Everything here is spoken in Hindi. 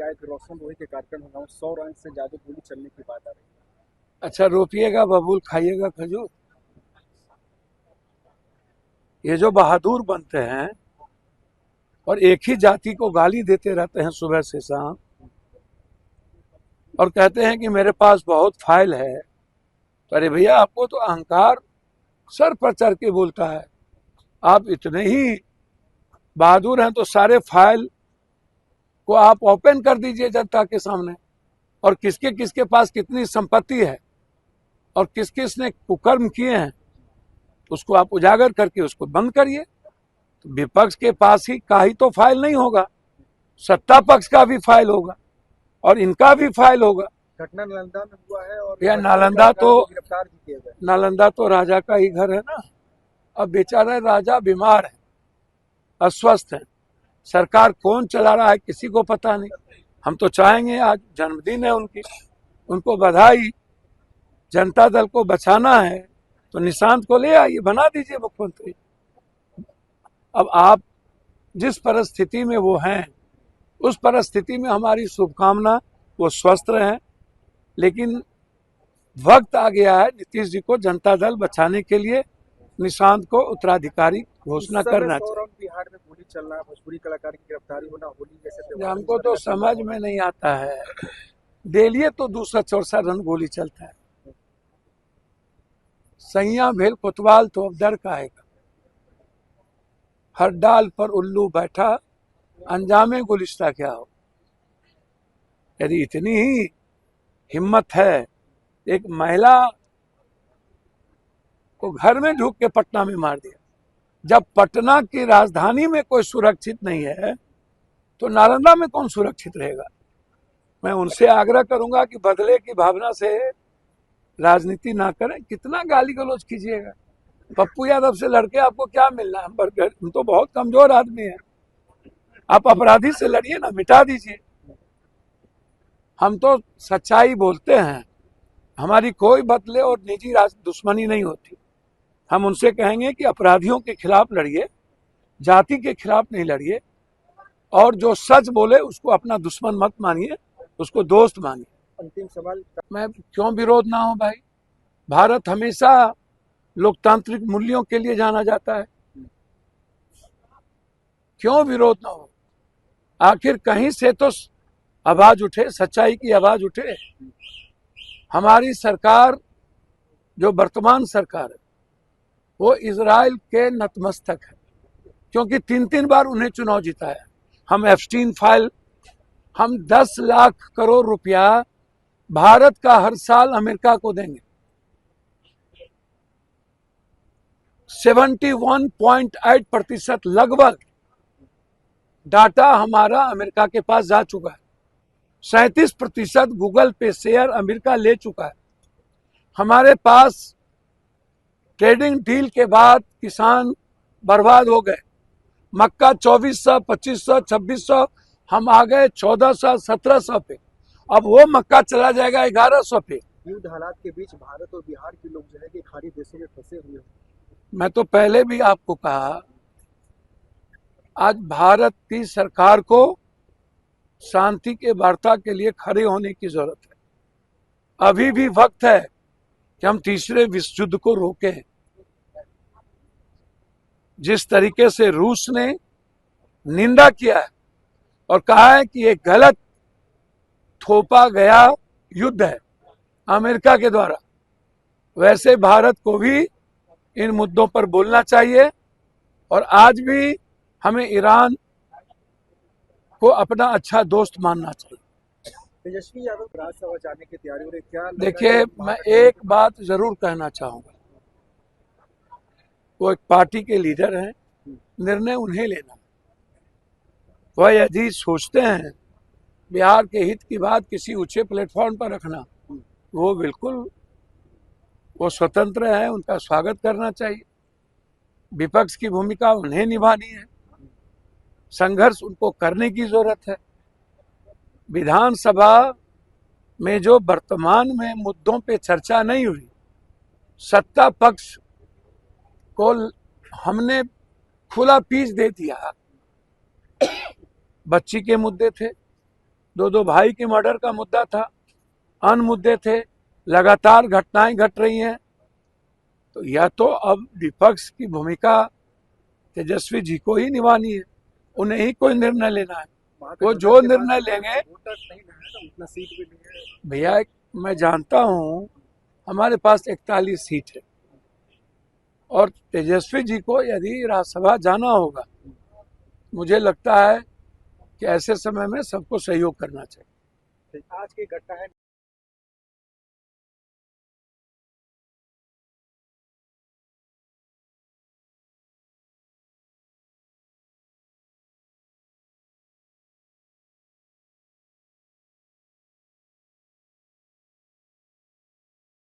जाए तो रोशन रोही के कार्यक्रम होगा, 100 रन से ज्यादा गोली चलने की बात आ रही अच्छा, रोपिएगा बबूल, खाइएगा खजूर। ये जो बहादुर बनते हैं और एक ही जाति को गाली देते रहते हैं सुबह से शाम, और कहते हैं कि मेरे पास बहुत फाइल है, तो अरे भैया, आपको तो अहंकार सर पर चढ़ के बोलता है। आप इतने ही बहादुर हैं तो सारे फाइल को आप ओपन कर दीजिए जनता के सामने, और किसके किसके पास कितनी संपत्ति है और किस किस ने कुकर्म किए हैं उसको आप उजागर करके उसको बंद करिए। तो विपक्ष के पास ही का ही तो फाइल नहीं होगा, सत्ता पक्ष का भी फाइल होगा और इनका भी फाइल होगा। है। घटना नालंदा में हुआ है और या बच्चे कलाकार को गिरफ्तार भी किए गए। नालंदा तो राजा का ही घर है ना। अब बेचारा राजा बीमार है, अस्वस्थ है, सरकार कौन चला रहा है किसी को पता नहीं। हम तो चाहेंगे, आज जन्मदिन है उनकी, उनको बधाई। जनता दल को बचाना है तो निशांत को ले आइए, बना दीजिए मुख्यमंत्री। अब आप जिस परिस्थिति में वो हैं उस परिस्थिति में हमारी शुभकामना वो स्वस्थ रहें, लेकिन वक्त आ गया है नीतीश जी को जनता दल बचाने के लिए निशांत को उत्तराधिकारी घोषणा करना चाहिए। बिहार में गोली चलना, भोजपुरी कलाकार की गिरफ्तारी होना, होली जैसे त्योहार हमको तो समझ में नहीं आता है, डेलिए तो 264 रन गोली चलता है। सैया भेल कोतवाल तो अब डर का आएगा। हर डाल पर उल्लू बैठा, अंजामे गुलिस्ता क्या हो। यदि इतनी ही हिम्मत है, एक महिला को घर में ढूक के पटना में मार दिया। जब पटना की राजधानी में कोई सुरक्षित नहीं है तो नालंदा में कौन सुरक्षित रहेगा। मैं उनसे आग्रह करूंगा कि बदले की भावना से राजनीति ना करें। कितना गाली गलौज कीजिएगा। पप्पू यादव से लड़के आपको क्या मिलना है, हम तो बहुत कमजोर आदमी हैं। आप अपराधी से लड़िए ना, मिटा दीजिए। हम तो सच्चाई बोलते हैं, हमारी कोई बदले और निजी दुश्मनी नहीं होती। हम उनसे कहेंगे कि अपराधियों के खिलाफ लड़िए, जाति के खिलाफ नहीं लड़िए, और जो सच बोले उसको अपना दुश्मन मत मानिए, उसको दोस्त मानिए। अंतिम सवाल, मैं क्यों विरोध ना हो भाई। भारत हमेशा लोकतांत्रिक मूल्यों के लिए जाना जाता है, क्यों विरोध ना हो। आखिर कहीं से तो आवाज उठे, सच्चाई की आवाज उठे। हमारी सरकार जो वर्तमान सरकार है वो इजराइल के नतमस्तक है, क्योंकि 3 बार उन्हें चुनाव जिताया। हम एप्स्टीन फाइल, हम 10 लाख करोड़ रुपया भारत का हर साल अमेरिका को देंगे। 71.8% लगभग डाटा हमारा अमेरिका के पास जा चुका है। 37% गूगल पे शेयर अमेरिका ले चुका है। हमारे पास ट्रेडिंग डील के बाद किसान बर्बाद हो गए। मक्का 2400, 2500, 2600, हम आ गए 1400, 1700 पे। अब वो मक्का चला जाएगा 1100 पे। युद्ध हालात के बीच भारत और बिहार के लोग जो है कि खाड़ी देशों में फंसे हुए हैं। मैं तो पहले भी आपको कहा, आज भारत की सरकार को शांति के वार्ता के लिए खड़े होने की जरूरत है। अभी भी वक्त है कि हम तीसरे विश्व युद्ध को रोकें। जिस तरीके से रूस ने निंदा किया है और कहा है कि ये गलत थोपा गया युद्ध है अमेरिका के द्वारा, वैसे भारत को भी इन मुद्दों पर बोलना चाहिए। और आज भी हमें ईरान को अपना अच्छा दोस्त मानना चाहिए। तेजस्वी यादव राज्यसभा जाने की तैयारी हो रही, क्या देखिए, मैं एक बात जरूर कहना चाहूंगा, वो एक पार्टी के लीडर हैं, निर्णय उन्हें लेना। वह यदि सोचते हैं बिहार के हित की बात किसी ऊंचे प्लेटफॉर्म पर रखना, वो बिल्कुल वो स्वतंत्र है, उनका स्वागत करना चाहिए। विपक्ष की भूमिका उन्हें निभानी है, संघर्ष उनको करने की जरूरत है। विधानसभा में जो वर्तमान में मुद्दों पे चर्चा नहीं हुई, सत्ता पक्ष को हमने खुला पीच दे दिया। बच्ची के मुद्दे थे, दो भाई की मर्डर का मुद्दा था, अन्य मुद्दे थे, लगातार घटनाएं घट रही हैं। तो या तो अब विपक्ष की भूमिका तेजस्वी जी को ही निभानी है, उन्हें ही कोई निर्णय लेना है। वो जो निर्णय लेंगे, वोटर नहीं है, उतना सीट भी नहीं है। भैया मैं जानता हूं हमारे पास 41 सीट है और तेजस्वी जी को यदि राज्यसभा जाना होगा, मुझे लगता है कि ऐसे समय में सबको सहयोग करना चाहिए। आज की घटना है